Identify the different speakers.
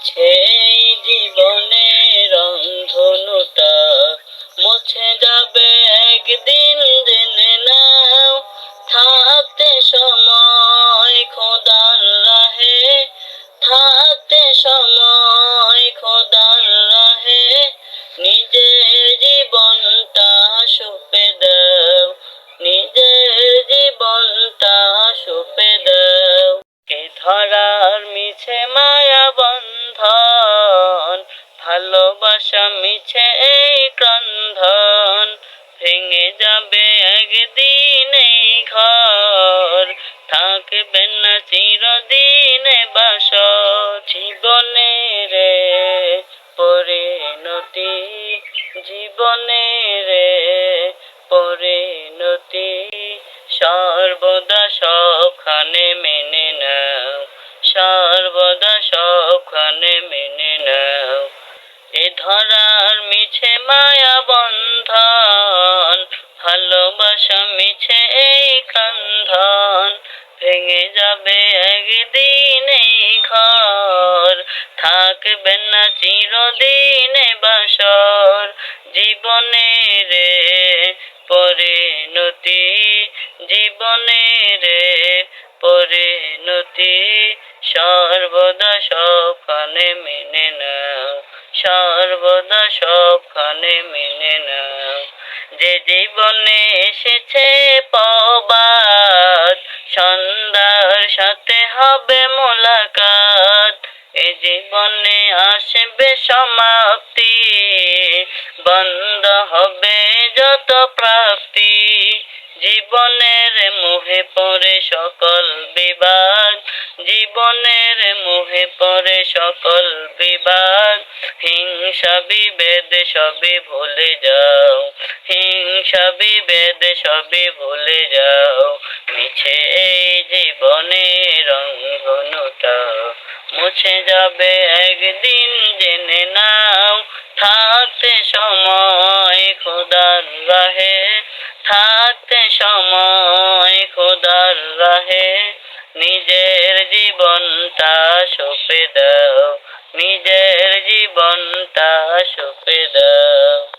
Speaker 1: সেই জীবনের রংধনুটা মুছে যাবে একদিন, জেনে নাও। থাকতে সময় খোদার রাহে, থাকতে সময় খোদার রাহে, নিজের জীবনটা সঁপে দাও, নিজের জীবনটা সঁপে দাও। কে ধরার মিছে মায়া বন্ধন, ভালোবাসা মিছে এই ক্রন্ধন, ভেঙে যাবে একদিন এই ঘর, থাকবে না চিরদিন বাসর। জীবনের পরিণতি, জীবনের পরিণতি, সর্বদা সবখানে মেনে নাও, সর্বদা সবখানে মেনে নাও। এ ধরার মিছে মায়া বন্ধন, ভালোবাসা মিছে এই ক্রন্ধন, ভেঙে যাবে একদিন এই ঘর, থাকবে না চিরদিন বাসর। জীবনের পরিণতি, জীবনের পরিণতি, সর্বদা সবখানে মেনে নাও, সর্বদা সবখানে মেনে নাও। যে জীবনে এসেছে প্রবাদ, সন্ধ্যার সাথে হবে মোলাকাত। এ জীবনে আসবে সমাপ্তি, বন্ধ হবে যত প্রাপ্তি। জীবনের মোহে পড়ে সকল বিবাদ, জীবনের মোহে পড়ে সকল বিবাদ। হিংসা বিভেদ সবই ভুলে যাও, হিংসা বিভেদ সবই ভুলে যাও। মিছে এই জীবনের রংধনুটা মুছে যাবে একদিন, জেনে নাও। থাকতে সময় খোদার রাহে, থাকতে সময় খোদার রাহে, নিজের জীবনটা সঁপে দাও, নিজের জীবনটা সঁপে দাও।